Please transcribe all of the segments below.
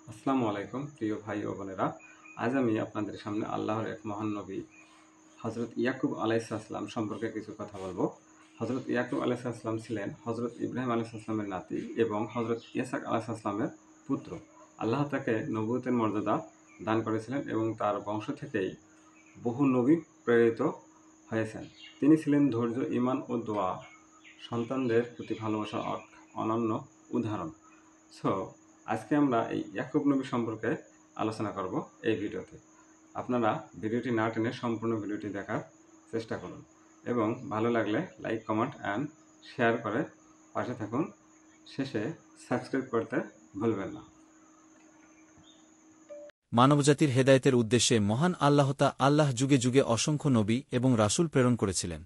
আসসালামু আলাইকুম প্রিয় ভাই ও বোনেরা। আজ আমি আপনাদের সামনে আল্লাহর এক মহান নবী হযরত ইয়াকুব আলাইহিসসালাম সম্পর্কে কিছু কথা বলবো। হযরত ইয়াকুব আলাইহিসসালাম ছিলেন হযরত ইব্রাহিম আলাইহিসসালামের নাতি এবং হযরত ইসহাক আলাইহিসসালামের পুত্র। আল্লাহ তাকে নবুয়তের মর্যাদা দান করেছিলেন এবং তার বংশ থেকেই বহু নবী প্রেরিত হয়েছেন। তিনি ছিলেন ধৈর্য, ঈমান ও দোয়া, সন্তানদের প্রতি ভালোবাসার অনন্য উদাহরণ। সো আজকে আমরা এই ইয়াকুব নবী সম্পর্কে আলোচনা করব এই ভিডিওতে। আপনারা ভিডিওটি না টেনে সম্পূর্ণ ভিডিওটি দেখার চেষ্টা করুন এবং ভালো লাগলে লাইক, কমেন্ট অ্যান্ড শেয়ার করে পাশে থাকুন। শেষে সাবস্ক্রাইব করতে ভুলবেন না। মানবজাতির হেদায়েতের উদ্দেশ্যে মহান আল্লাহ যুগে যুগে অসংখ্য নবী এবং রাসূল প্রেরণ করেছিলেন।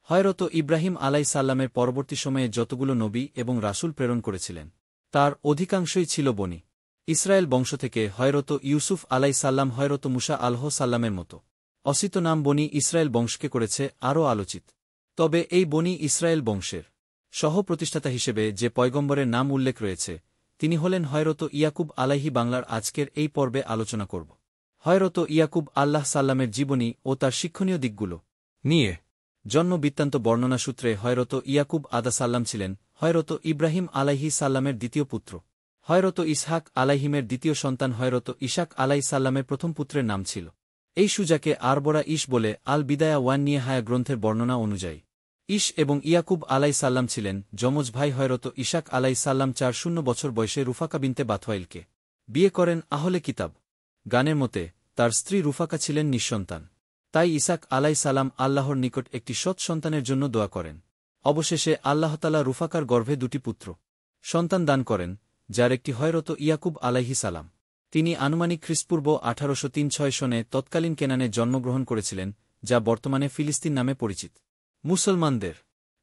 হযরত ইব্রাহিম আলাইহিসসালামের পরবর্তী সময়ে যতগুলো নবী এবং রাসূল প্রেরণ করেছিলেন, তার অধিকাংশই ছিল বনী ইসরায়েল বংশ থেকে। হযরত ইউসুফ আলাইহিসসালাম, হযরত মুসা আলাইহিসসালামের মতো অসিত নাম বনী ইসরায়েল বংশকে করেছে আরও আলোচিত। তবে এই বনী ইসরায়েল বংশের সহ-প্রতিষ্ঠাতা হিসেবে যে পয়গম্বরের নাম উল্লেখ রয়েছে, তিনি হলেন হযরত ইয়াকুব আলাইহি। বাংলার আজকের এই পর্বে আলোচনা করব হযরত ইয়াকুব সাল্লামের জীবনী ও তার শিক্ষণীয় দিকগুলো নিয়ে। জন্ম বৃত্তান্ত বর্ণনা সূত্রে হযরত ইয়াকুব সাল্লাম ছিলেন হযরত ইব্রাহিম আলাইহি সাল্লামের দ্বিতীয় পুত্র। হযরত ইসহাক আলাইহিমের দ্বিতীয় সন্তান হযরত ইশাক সাল্লামের প্রথম পুত্রের নাম ছিল এই সুজাকে আরবরা ইশ বলে। আল বিদায়া ওয়ান নিয়ে হায়া গ্রন্থের বর্ণনা অনুযায়ী ইশ এবং ইয়াকুব সাল্লাম ছিলেন যমজ ভাই। হযরত ইশাক সাল্লাম 4 বছর বয়সে রুফাকা বিনতে বাথওয়াইলকে বিয়ে করেন। আহলে কিতাব গানের মতে তার স্ত্রী রুফাকা ছিলেন নিঃসন্তান, তাই ইসাক সালাম আল্লাহর নিকট একটি সৎ সন্তানের জন্য দোয়া করেন। অবশেষে আল্লাহতালা রুফাকার গর্ভে দুটি পুত্র সন্তান দান করেন, যার একটি হযরত ইয়াকুব সালাম। তিনি আনুমানিক খ্রিস্টপূর্ব 1803-6 সনে তৎকালীন কেনানে জন্মগ্রহণ করেছিলেন, যা বর্তমানে ফিলিস্তিন নামে পরিচিত। মুসলমানদের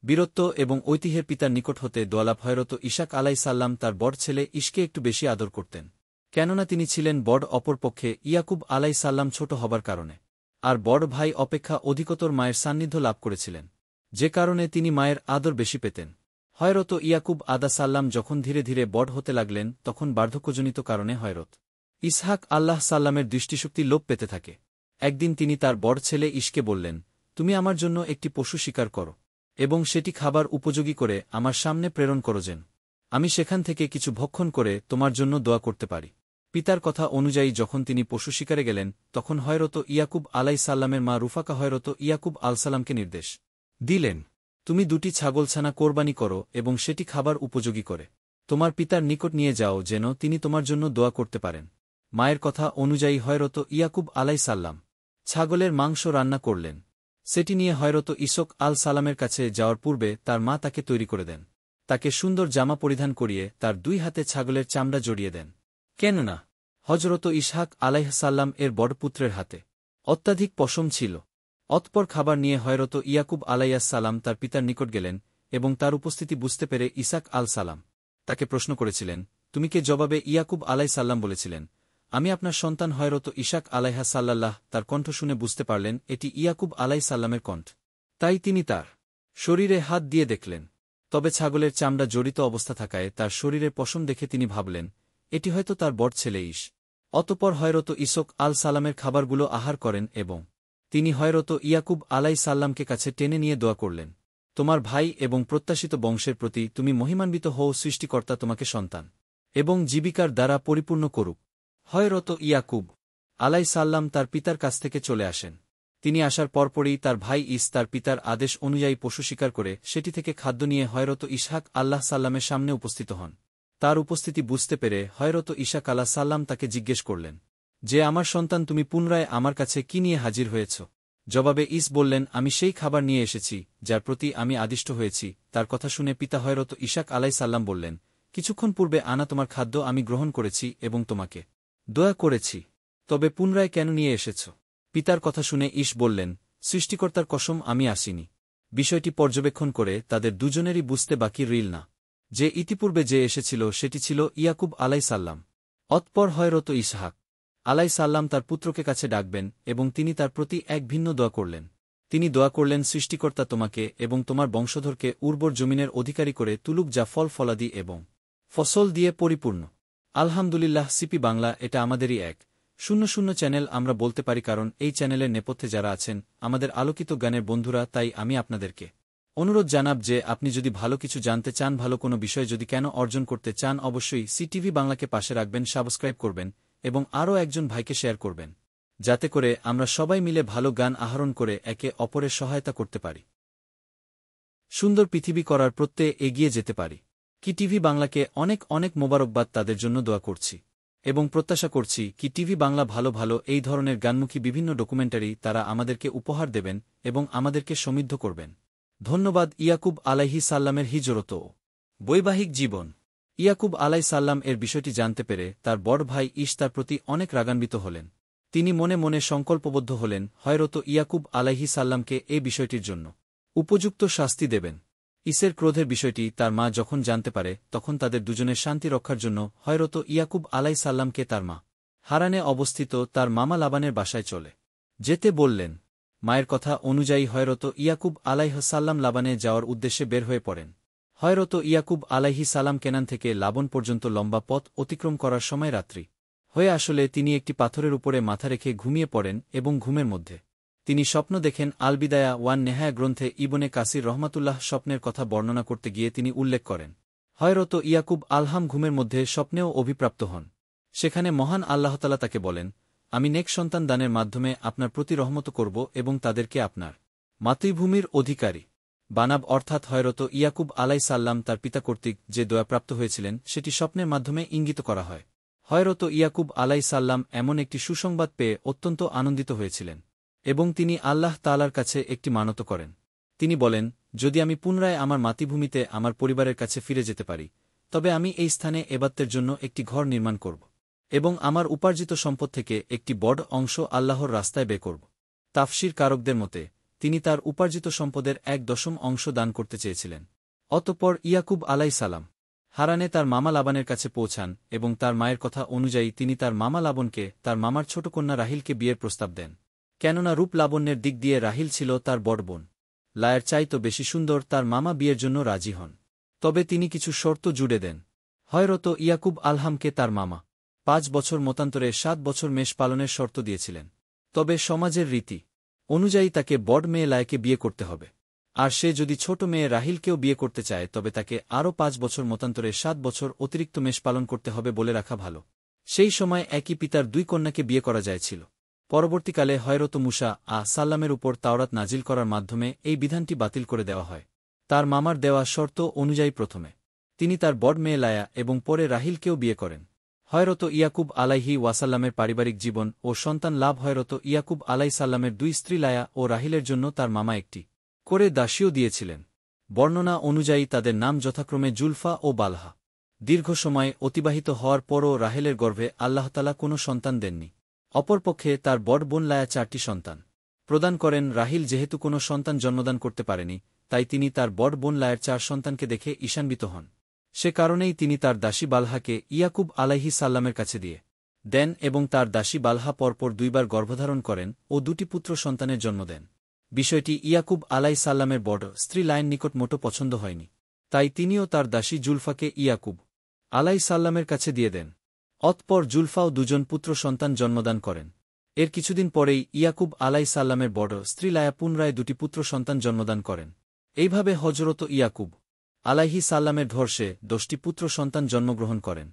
বীরত্ব এবং ঐতিহ্যের পিতার নিকট হতে দোয়ালাভ হযরত ইশাক সাল্লাম তার বড় ছেলে ইশকে একটু বেশি আদর করতেন, কেননা তিনি ছিলেন বড়। অপরপক্ষে ইয়াকুব সাল্লাম ছোট হবার কারণে আর বড় ভাই অপেক্ষা অধিকতর মায়ের সান্নিধ্য লাভ করেছিলেন, যে কারণে তিনি মায়ের আদর বেশি পেতেন। হযরত ইয়াকুব সাল্লাম যখন ধীরে ধীরে বড় হতে লাগলেন, তখন বার্ধক্যজনিত কারণে হযরত ইসহাক সাল্লামের দৃষ্টিশক্তি লোপ পেতে থাকে। একদিন তিনি তার বড় ছেলে ইশকে বললেন, তুমি আমার জন্য একটি পশু শিকার করো এবং সেটি খাবার উপযোগী করে আমার সামনে প্রেরণ করো, যেন আমি সেখান থেকে কিছু ভক্ষণ করে তোমার জন্য দোয়া করতে পারি। পিতার কথা অনুযায়ী যখন তিনি পশু শিকারে গেলেন, তখন হযরত ইয়াকুব সাল্লামের মা রুফাকা হযরত ইয়াকুব সালামকে নির্দেশ দিলেন, তুমি 2টি ছাগলছানা কোরবানি করো এবং সেটি খাবার উপযোগী করে তোমার পিতার নিকট নিয়ে যাও, যেন তিনি তোমার জন্য দোয়া করতে পারেন। মায়ের কথা অনুযায়ী হযরত ইয়াকুব সাল্লাম ছাগলের মাংস রান্না করলেন। সেটি নিয়ে হযরত ইসক সালামের কাছে যাওয়ার পূর্বে তার মা তাকে তৈরি করে দেন। তাকে সুন্দর জামা পরিধান করিয়ে তার 2 হাতে ছাগলের চামড়া জড়িয়ে দেন, কেননা হযরত ইসহাক সাল্লাম এর বড় পুত্রের হাতে অত্যাধিক পশম ছিল। অতঃপর খাবার নিয়ে হযরত ইয়াকুব সালাম তার পিতার নিকট গেলেন এবং তার উপস্থিতি বুঝতে পেরে ইসাক সালাম তাকে প্রশ্ন করেছিলেন, তুমি কে? জবাবে ইয়াকুব সাল্লাম বলেছিলেন, আমি আপনার সন্তান হযরত ইশাক সাল্লাল্লাহ। তার কণ্ঠ শুনে বুঝতে পারলেন এটি ইয়াকুব সাল্লামের কণ্ঠ, তাই তিনি তার শরীরে হাত দিয়ে দেখলেন। তবে ছাগলের চামড়া জড়িত অবস্থা থাকায় তার শরীরের পশম দেখে তিনি ভাবলেন এটি হয়তো তার বড় ছেলে ইশ। অতঃপর হযরত ইসক সালামের খাবারগুলো আহার করেন এবং তিনি হযরত ইয়াকুব সাল্লামকে কাছে টেনে নিয়ে দোয়া করলেন, তোমার ভাই এবং প্রত্যাশিত বংশের প্রতি তুমি মহিমান্বিত হও, সৃষ্টিকর্তা তোমাকে সন্তান এবং জীবিকার দ্বারা পরিপূর্ণ করুক। হযরত ইয়াকুব সাল্লাম তার পিতার কাছ থেকে চলে আসেন। তিনি আসার পরপরই তার ভাই ইস তার পিতার আদেশ অনুযায়ী পশু শিকার করে সেটি থেকে খাদ্য নিয়ে হযরত ইসহাক সাল্লামের সামনে উপস্থিত হন। তার উপস্থিতি বুঝতে পেরে হযরত ইশাক সাল্লাম তাকে জিজ্ঞেস করলেন যে, আমার সন্তান, তুমি পুনরায় আমার কাছে কি নিয়ে হাজির হয়েছ? জবাবে ইস বললেন, আমি সেই খাবার নিয়ে এসেছি যার প্রতি আমি আদিষ্ট হয়েছি। তার কথা শুনে পিতা হযরত ইশাক সাল্লাম বললেন, কিছুক্ষণ পূর্বে আনা তোমার খাদ্য আমি গ্রহণ করেছি এবং তোমাকে দোয়া করেছি, তবে পুনরায় কেন নিয়ে এসেছ? পিতার কথা শুনে ইশ বললেন, সৃষ্টিকর্তার কসম, আমি আসিনি। বিষয়টি পর্যবেক্ষণ করে তাদের দুজনেরই বুঝতে বাকি রইল না যে ইতিপূর্বে যে এসেছিল সেটি ছিল ইয়াকুব সাল্লাম। অতঃপর হযরত ইসহাক সাল্লাম তার পুত্রকে কাছে ডাকবেন এবং তিনি তার প্রতি এক ভিন্ন দোয়া করলেন। তিনি দোয়া করলেন, সৃষ্টিকর্তা তোমাকে এবং তোমার বংশধরকে উর্বর জমিনের অধিকারী করে তুলুক, যা ফল ফলাদি এবং ফসল দিয়ে পরিপূর্ণ। আলহামদুলিল্লাহ সিপি বাংলা এটা আমাদেরই 100 চ্যানেল আমরা বলতে পারি, কারণ এই চ্যানেলের নেপথ্যে যারা আছেন আমাদের আলোকিত গানের বন্ধুরা। তাই আমি আপনাদেরকে অনুরোধ জানাব যে আপনি যদি ভালো কিছু জানতে চান, ভালো কোনো বিষয় যদি কেন অর্জন করতে চান, অবশ্যই সিটিভি বাংলাকে পাশে রাখবেন, সাবস্ক্রাইব করবেন এবং আরও একজন ভাইকে শেয়ার করবেন, যাতে করে আমরা সবাই মিলে ভালো গান আহরণ করে একে অপরের সহায়তা করতে পারি, সুন্দর পৃথিবী করার প্রত্যয়ে এগিয়ে যেতে পারি। কি টিভি বাংলাকে অনেক অনেক মোবারকবাদ, তাদের জন্য দোয়া করছি এবং প্রত্যাশা করছি কি টিভি বাংলা ভালো ভালো এই ধরনের গানমুখী বিভিন্ন ডকুমেন্টারি তারা আমাদেরকে উপহার দেবেন এবং আমাদেরকে সমৃদ্ধ করবেন। ধন্যবাদ। ইয়াকুব আলাইহিস সাল্লামের হিজরত ও বৈবাহিক জীবন। ইয়াকুব আলাইহিস সাল্লাম এর বিষয়টি জানতে পেরে তার বড় ভাই ইশ তার প্রতি অনেক রাগান্বিত হলেন। তিনি মনে মনে সংকল্পবদ্ধ হলেন হয়তো ইয়াকুব আলাইহিস সাল্লামকে এই বিষয়টির জন্য উপযুক্ত শাস্তি দেবেন। ইসের ক্রোধের বিষয়টি তার মা যখন জানতে পারে, তখন তাদের দুজনের শান্তি রক্ষার জন্য হয়তো ইয়াকুব আলাইহিস সাল্লামকে তার মা হারানে অবস্থিত তার মামা লাবানের বাসায় চলে যেতে বললেন। মায়ের কথা অনুযায়ী হয়তো ইয়াকুব আলাইহিস সাল্লাম লাবানে যাওয়ার উদ্দেশ্যে বের হয়ে পড়েন। হয়তো ইয়াকুব আলাইহিস সালাম কেনান থেকে লাবন পর্যন্ত লম্বা পথ অতিক্রম করার সময় রাত্রি হয়ে আসলে তিনি একটি পাথরের উপরে মাথা রেখে ঘুমিয়ে পড়েন এবং ঘুমের মধ্যে তিনি স্বপ্ন দেখেন। আলবিদায়া ওয়ান নেহায়া গ্রন্থে ইবনে কাসির রহমাতুল্লাহ স্বপ্নের কথা বর্ণনা করতে গিয়ে তিনি উল্লেখ করেন হয়তো ইয়াকুব আলহাম ঘুমের মধ্যে স্বপ্নেও অভিপ্রাপ্ত হন। সেখানে মহান আল্লাহতালা তাকে বলেন, আমি নেক সন্তান দানের মাধ্যমে আপনার প্রতি রহমত করব এবং তাদেরকে আপনার মাতৃভূমির অধিকারী বানাব। অর্থাৎ হয়তো ইয়াকুব আলাইহিস সাল্লাম তার পিতা কর্তৃক যে দয়াপ্রাপ্ত হয়েছিলেন সেটি স্বপ্নের মাধ্যমে ইঙ্গিত করা হয়। হয়তো ইয়াকুব আলাইহিস সাল্লাম এমন একটি সুসংবাদ পেয়ে অত্যন্ত আনন্দিত হয়েছিলেন এবং তিনি আল্লাহ তাআলার কাছে একটি মানত করেন। তিনি বলেন, যদি আমি পুনরায় আমার মাতৃভূমিতে আমার পরিবারের কাছে ফিরে যেতে পারি, তবে আমি এই স্থানে এবাদতের জন্য একটি ঘর নির্মাণ করব এবং আমার উপার্জিত সম্পদ থেকে একটি বড় অংশ আল্লাহর রাস্তায় ব্যয় করব। তাফসির কারকদের মতে তিনি তার উপার্জিত সম্পদের 1/10 অংশ দান করতে চেয়েছিলেন। অতঃপর ইয়াকুব আলাইহিস সালাম হারানে তার মামা লাবানের কাছে পৌঁছান এবং তার মায়ের কথা অনুযায়ী তিনি তার মামা লাবনকে তার মামার ছোট কন্যা রাহিলকে বিয়ের প্রস্তাব দেন। কেননা রূপ লাবণ্যের দিক দিয়ে রাহিল ছিল তার বড় বোন লায়ের চাইতো বেশি সুন্দর। তার মামা বিয়ের জন্য রাজি হন, তবে তিনি কিছু শর্ত জুড়ে দেন। হয়তো ইয়াকুব আলহামকে তার মামা 5 বছর মতান্তরে 7 বছর মেষ পালনের শর্ত দিয়েছিলেন, তবে সমাজের রীতি অনুযায়ী তাকে বড় মেয়ে লায়কে বিয়ে করতে হবে, আর সে যদি ছোট মেয়ে রাহিলকেও বিয়ে করতে চায় তবে তাকে আরও 5 বছর মতান্তরে 7 বছর অতিরিক্ত মেষ পালন করতে হবে বলে রাখা ভালো। সেই সময় একই পিতার 2 কন্যাকে বিয়ে করা যায়ছিল। পরবর্তীকালে হয়তো মুসা সাল্লামের উপর তাওরাত নাজিল করার মাধ্যমে এই বিধানটি বাতিল করে দেওয়া হয়। তার মামার দেওয়া শর্ত অনুযায়ী প্রথমে তিনি তার বড় মেয়ে লায়া এবং পরে রাহিলকেও বিয়ে করেন। হয়তো ইয়াকুব আলাইহি ওয়াসাল্লামের পারিবারিক জীবন ও সন্তান লাভ। হয়তো ইয়াকুব আলাইহিস সাল্লামের 2 স্ত্রী লায়া ও রাহিলের জন্য তার মামা একটি করে দাসীও দিয়েছিলেন। বর্ণনা অনুযায়ী তাদের নাম যথাক্রমে জুলফা ও বালহা। দীর্ঘ সময় অতিবাহিত হওয়ার পরও রাহেলের গর্ভে আল্লাহতালা কোনো সন্তান দেননি। অপরপক্ষে তার বড় বোন লায়া 4টি সন্তান প্রদান করেন। রাহিল যেহেতু কোনো সন্তান জন্মদান করতে পারেনি, তাই তিনি তার বড় বোন লায়ের 4 সন্তানকে দেখে ঈশান্বিত হন। সে কারণেই তিনি তার দাসী বালহাকে ইয়াকুব আলাইহিস সাল্লামের কাছে দিয়ে দেন এবং তার দাসী বালহা পরপর 2 বার গর্ভধারণ করেন ও 2টি পুত্র সন্তানের জন্ম দেন। বিষয়টি ইয়াকুব আলাইহিস সাল্লামের বড় স্ত্রী লায়ের নিকট মোটো পছন্দ হয়নি, তাই তিনিও তার দাসী জুলফাকে ইয়াকুব আলাইহিস সাল্লামের কাছে দিয়ে দেন। অতঃপর জুলফাও 2 জন পুত্র সন্তান জন্মদান করেন। এর কিছুদিন পরেই ইয়াকুব আলাইহিস সাল্লামের বড় স্ত্রী লায়া পুনরায় 2টি পুত্র সন্তান জন্মদান করেন। এইভাবে হযরত ইয়াকুব আলাইহিস সাল্লামের ধর্ষে 10টি পুত্র সন্তান জন্মগ্রহণ করেন।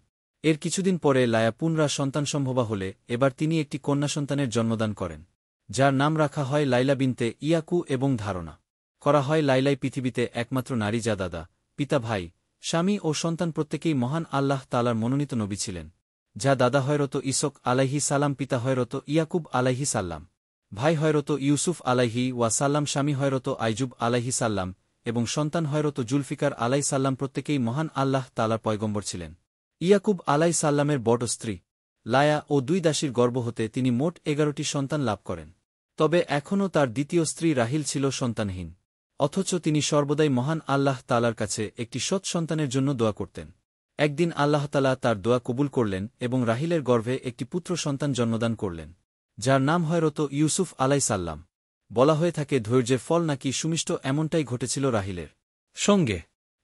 এর কিছুদিন পরে লায়া পুনরা সন্তানসম্ভবা হলে এবার তিনি একটি কন্যা সন্তানের জন্মদান করেন, যার নাম রাখা হয় লাইলা বিনতে ইয়াকু এবং ধারণা করা হয় লাইলাই পৃথিবীতে একমাত্র নারী যা দাদা, পিতা, ভাই, স্বামী ও সন্তান প্রত্যেকেই মহান আল্লাহ তাআলার মনোনীত নবী ছিলেন। যা দাদা হয়তো ইসক আলাইহিস সালাম, পিতা হয়তো ইয়াকুব আলাইহিস সাল্লাম, ভাই হয়তো ইউসুফ আলাইহি ওয়াসাল্লাম, স্বামী হয়তো আইজুব আলাইহিস সাল্লাম এবং সন্তান হয়তো জুলফিকার আলাইহিস সাল্লাম প্রত্যেকেই মহান আল্লাহ তাআলার পয়গম্বর ছিলেন। ইয়াকুব আলাইহিস সাল্লামের বড় স্ত্রী লায়া ও 2 দাসীর গর্ভ হতে তিনি মোট 11টি সন্তান লাভ করেন। তবে এখনও তার দ্বিতীয় স্ত্রী রাহিল ছিল সন্তানহীন, অথচ তিনি সর্বদাই মহান আল্লাহ তাআলার কাছে একটি সৎ সন্তানের জন্য দোয়া করতেন। একদিন আল্লাহ তাআলা তার দোয়া কবুল করলেন এবং রাহিলের গর্ভে একটি পুত্র সন্তান জন্মদান করলেন, যার নাম হয়তো ইউসুফ আলাইহিস সাল্লাম। বলা হয়ে থাকে ধৈর্যের ফল নাকি সুমিষ্ট, এমনটাই ঘটেছিল রাহিলের সঙ্গে।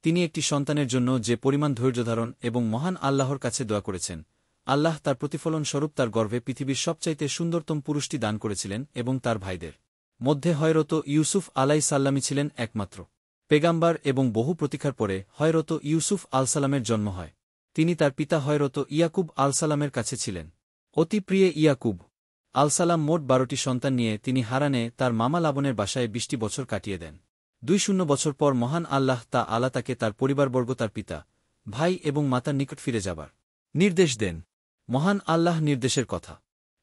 তিনি একটি সন্তানের জন্য যে পরিমাণ ধৈর্যধারণ এবং মহান আল্লাহর কাছে দোয়া করেছেন, আল্লাহ তার প্রতিফলন স্বরূপ তার গর্ভে পৃথিবীর সবচাইতে সুন্দরতম পুরুষটি দান করেছিলেন এবং তার ভাইদের মধ্যে হযরত ইউসুফ আলাইহিসসালামই ছিলেন একমাত্র পেগাম্বার এবং বহু প্রতীক্ষার পরে হযরত ইউসুফ আলসালামের জন্ম হয়। তিনি তার পিতা হযরত ইয়াকুব আলসালামের কাছে ছিলেন অতি প্রিয়। ইয়াকুব আলসালাম মোট 12টি সন্তান নিয়ে তিনি হারানে তার মামা লাবনের বাসায় 20টি বছর কাটিয়ে দেন। 20 বছর পর মহান আল্লাহ তাআলা তাকে তার পরিবারবর্গ, তার পিতা, ভাই এবং মাতার নিকট ফিরে যাবার নির্দেশ দেন। মহান আল্লাহ নির্দেশের কথা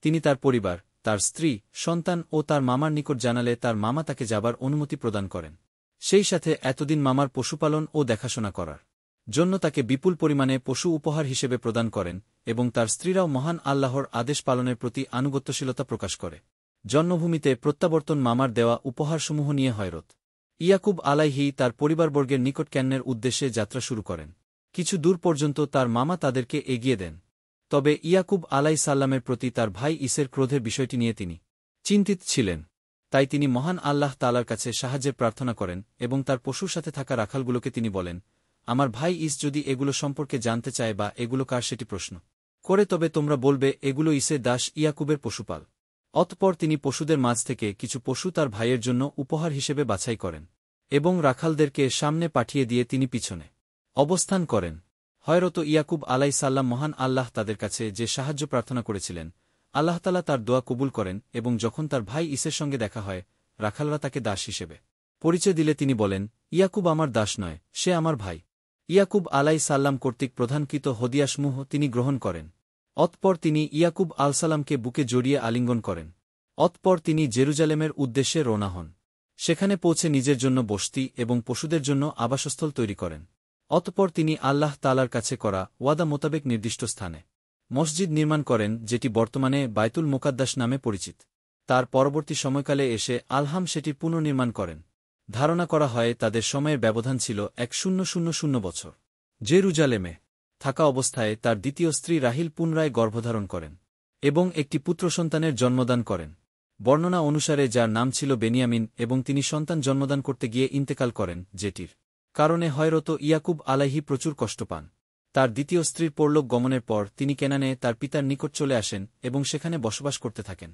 তিনি তার পরিবার, তার স্ত্রী, সন্তান ও তার মামার নিকট জানালে তার মামা তাকে যাবার অনুমতি প্রদান করেন। সেই সাথে এতদিন মামার পশুপালন ও দেখাশোনা করার জন্য তাকে বিপুল পরিমাণে পশু উপহার হিসেবে প্রদান করেন এবং তার স্ত্রীরাও মহান আল্লাহর আদেশ পালনের প্রতি আনুগত্যশীলতা প্রকাশ করে। জন্মভূমিতে প্রত্যাবর্তন মামার দেওয়া উপহারসমূহ নিয়ে হযরত ইয়াকুব আলাইহি তার পরিবারবর্গের নিকট ক্যান্নের উদ্দেশ্যে যাত্রা শুরু করেন। কিছু দূর পর্যন্ত তার মামা তাদেরকে এগিয়ে দেন। তবে ইয়াকুব আলাইহিসসালামের প্রতি তার ভাই ইসের ক্রোধের বিষয়টি নিয়ে তিনি চিন্তিত ছিলেন। তাই তিনি মহান আল্লাহ তাআলার কাছে সাহায্যের প্রার্থনা করেন এবং তার পশুর সাথে থাকা রাখালগুলোকে তিনি বলেন, আমার ভাই ইস যদি এগুলো সম্পর্কে জানতে চায় বা এগুলো কার সেটি প্রশ্ন করে, তবে তোমরা বলবে এগুলো ইসের দাস ইয়াকুবের পশুপাল। অতঃপর তিনি পশুদের মাঝ থেকে কিছু পশু তার ভাইয়ের জন্য উপহার হিসেবে বাছাই করেন এবং রাখালদেরকে সামনে পাঠিয়ে দিয়ে তিনি পিছনে অবস্থান করেন। হযরত ইয়াকুব আলাইহিসসালাম মহান আল্লাহ তাদের কাছে যে সাহায্য প্রার্থনা করেছিলেন, আল্লাহ তাআলা তার দোয়া কবুল করেন এবং যখন তার ভাই ইসের সঙ্গে দেখা হয়, রাখালরা তাকে দাস হিসেবে পরিচয় দিলে তিনি বলেন, ইয়াকুব আমার দাস নয়, সে আমার ভাই। ইয়াকুব আলাইহিসসালাম কর্তৃক প্রদানকৃত হদিয়াসমূহ তিনি গ্রহণ করেন। অতঃপর তিনি ইয়াকুব আলসালামকে বুকে জড়িয়ে আলিঙ্গন করেন। অতঃপর তিনি জেরুজালেমের উদ্দেশ্যে রওনা হন। সেখানে পৌঁছে নিজের জন্য বসতি এবং পশুদের জন্য আবাসস্থল তৈরি করেন। অতঃপর তিনি আল্লাহ তাআলার কাছে করা ওয়াদা মোতাবেক নির্দিষ্ট স্থানে মসজিদ নির্মাণ করেন, যেটি বর্তমানে বাইতুল মুকাদ্দাস নামে পরিচিত। তার পরবর্তী সময়কালে এসে আলহাম সেটির পুনর্নির্মাণ করেন। ধারণা করা হয় তাদের সময়ের ব্যবধান ছিল 1000 বছর। জেরুজালেমে থাকা অবস্থায় তার দ্বিতীয় স্ত্রী রাহিল পুনরায় গর্ভধারণ করেন এবং একটি পুত্র সন্তানের জন্মদান করেন, বর্ণনা অনুসারে যার নাম ছিল বেনিয়ামিন, এবং তিনি সন্তান জন্মদান করতে গিয়ে ইন্তেকাল করেন, যেটির কারণে হযরত ইয়াকুব আলাইহি প্রচুর কষ্ট পান। তার দ্বিতীয় স্ত্রীর পরলোক গমনের পর তিনি কেনানে তার পিতার নিকট চলে আসেন এবং সেখানে বসবাস করতে থাকেন।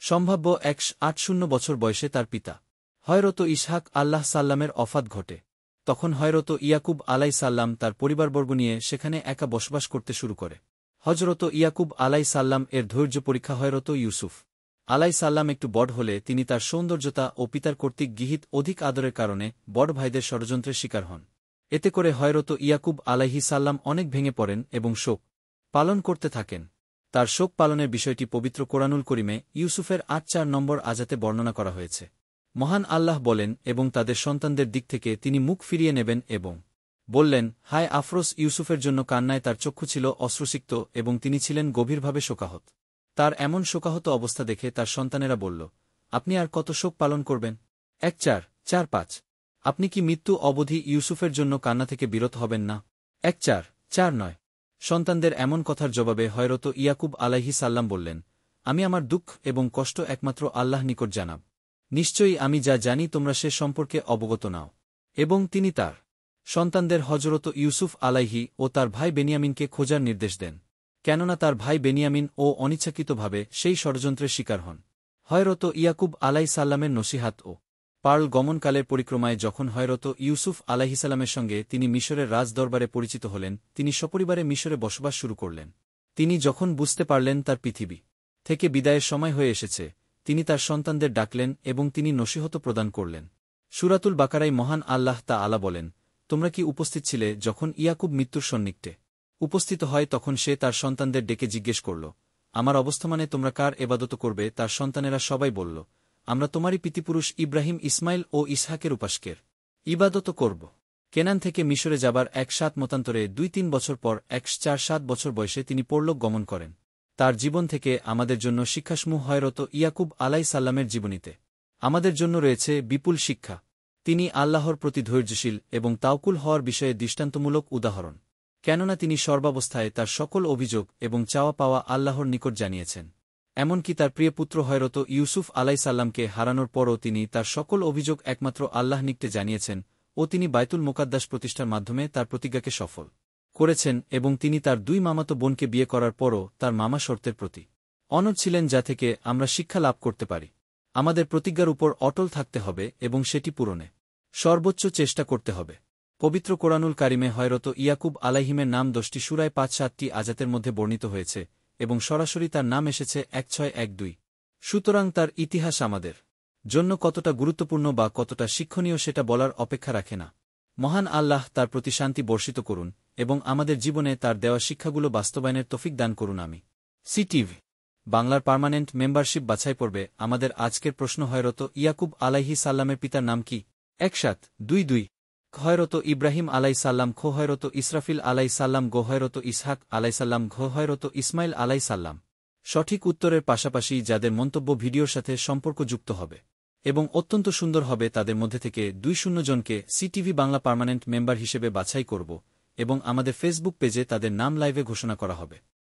সম্ভাব্য 180 বছর বয়সে তার পিতা হযরত ইসহাক আলাইহিসসালামের অফাত ঘটে। তখন হযরত ইয়াকুব আলাইহিসসালাম তার পরিবারবর্গ নিয়ে সেখানে একা বসবাস করতে শুরু করে। হযরত ইয়াকুব আলাইহিসসালাম এর ধৈর্য পরীক্ষা হযরত ইউসুফ আলাইহিসসালাম একটু বড় হলে তিনি তার সৌন্দর্যতা ও পিতার কর্তৃক গৃহীত অধিক আদরের কারণে বড় ভাইদের ষড়যন্ত্রের শিকার হন। এতে করে হযরত ইয়াকুব আলাইহিসসালাম অনেক ভেঙে পড়েন এবং শোক পালন করতে থাকেন। তার শোক পালনের বিষয়টি পবিত্র কোরআনুল করিমে ইউসুফের 8-4 নম্বর আয়াতে বর্ণনা করা হয়েছে। মহান আল্লাহ বলেন, এবং তাদের সন্তানদের দিক থেকে তিনি মুখ ফিরিয়ে নেবেন এবং বললেন, হায় আফরোস! ইউসুফের জন্য কান্নায় তার চক্ষু ছিল অশ্রুসিক্ত এবং তিনি ছিলেন গভীরভাবে শোকাহত। তার এমন শোকাহত অবস্থা দেখে তার সন্তানেরা বলল, আপনি আর কত শোক পালন করবেন? 1-4-4-5 আপনি কি মৃত্যু অবধি ইউসুফের জন্য কান্না থেকে বিরত হবেন না? 1-4-4-9 সন্তানদের এমন কথার জবাবে হযরত ইয়াকুব আলাইহিসসালাম বললেন, আমি আমার দুঃখ এবং কষ্ট একমাত্র আল্লাহ নিকট জানাব। নিশ্চয়ই আমি যা জানি তোমরা সে সম্পর্কে অবগত নাও। এবং তিনি তার সন্তানদের হযরত ইউসুফ আলাইহি ও তার ভাই বেনিয়ামিনকে খোঁজার নির্দেশ দেন, কেননা তার ভাই বেনিয়ামিন ও অনিচ্ছাকৃতভাবে সেই ষড়যন্ত্রের শিকার হন। হযরত ইয়াকুব আলাইহিসসালামের নসিহাত ও পার্ল গমনকালের পরিক্রমায় যখন হযরত ইউসুফ আলাইহিসসালামের সঙ্গে তিনি মিশরের রাজদরবারে পরিচিত হলেন, তিনি সপরিবারে মিশরে বসবাস শুরু করলেন। তিনি যখন বুঝতে পারলেন তার পৃথিবী থেকে বিদায়ের সময় হয়ে এসেছে, তিনি তার সন্তানদের ডাকলেন এবং তিনি নসিহত প্রদান করলেন। সূরাতুল বাকারায় মহান আল্লাহ তাআলা বলেন, তোমরা কি উপস্থিত ছিলে যখন ইয়াকুব মৃত্যুর সন্নিকটে উপস্থিত হয়? তখন সে তার সন্তানদের ডেকে জিজ্ঞেস করল, আমার অবস্থামানে তোমরা কার এবাদত করবে? তার সন্তানেরা সবাই বলল, আমরা তোমারই পিতৃপুরুষ ইব্রাহিম, ইসমাইল ও ইসহাকের উপাসকের ইবাদত করব। কেনান থেকে মিশরে যাবার 1-7 মতান্তরে 2-3 বছর পর 1-4-7 বছর বয়সে তিনি পরলোক গমন করেন। তার জীবন থেকে আমাদের জন্য শিক্ষাসমূহ হযরত ইয়াকুব আলাইহিসসালামের জীবনীতে আমাদের জন্য রয়েছে বিপুল শিক্ষা। তিনি আল্লাহর প্রতি ধৈর্যশীল এবং তাওকুল হওয়ার বিষয়ে দৃষ্টান্তমূলক উদাহরণ, কেননা তিনি সর্বাবস্থায় তার সকল অভিযোগ এবং চাওয়া পাওয়া আল্লাহর নিকট জানিয়েছেন। এমনকি তার প্রিয় পুত্র হযরত ইউসুফ আলাইহিসসালামকে হারানোর পরও তিনি তার সকল অভিযোগ একমাত্র আল্লাহ নিকটে জানিয়েছেন ও তিনি বাইতুল মোকাদ্দাস প্রতিষ্ঠার মাধ্যমে তার প্রতিজ্ঞাকে সফল করেছেন এবং তিনি তার 2 মামাতো বোনকে বিয়ে করার পরও তার মামা শর্তের প্রতি অনড় ছিলেন, যা থেকে আমরা শিক্ষা লাভ করতে পারি আমাদের প্রতিজ্ঞার উপর অটল থাকতে হবে এবং সেটি পূরণে সর্বোচ্চ চেষ্টা করতে হবে। পবিত্র কোরআনুল কারিমে হযরত ইয়াকুব আলাইহিমের নাম 10টি সূরায় 5-7টি আয়াতের মধ্যে বর্ণিত হয়েছে এবং সরাসরি তার নাম এসেছে 1612। সুতরাং তার ইতিহাস আমাদের জন্য কতটা গুরুত্বপূর্ণ বা কতটা শিক্ষণীয় সেটা বলার অপেক্ষা রাখে না। মহান আল্লাহ তার প্রতি শান্তি বর্ষিত করুন এবং আমাদের জীবনে তার দেওয়া শিক্ষাগুলো বাস্তবায়নের তৌফিক দান করুন। আমি সিটিভি বাংলার পার্মানেন্ট মেম্বারশিপ বাছাই পর্বে আমাদের আজকের প্রশ্ন, হযরত ইয়াকুব আলাইহিস সালামের পিতার নাম কি? 1722 খ হযরত ইব্রাহিম আলাইহিস সালাম, খ হযরত ইসরাফিল আলাইহিস সালাম, গ হযরত ইসহাক আলাইহিস সালাম, ঘ হযরত ইসমাইল আলাইহিস সালাম। সঠিক উত্তরের পাশাপাশি যাদের মন্তব্য ভিডিওর সাথে সম্পর্কযুক্ত হবে এবং অত্যন্ত সুন্দর হবে তাদের মধ্যে থেকে 20 জনকে সিটিভি বাংলা পার্মানেন্ট মেম্বার হিসেবে বাছাই করব এবং আমাদের ফেসবুক পেজে তাদের নাম লাইভে ঘোষণা করা হবে।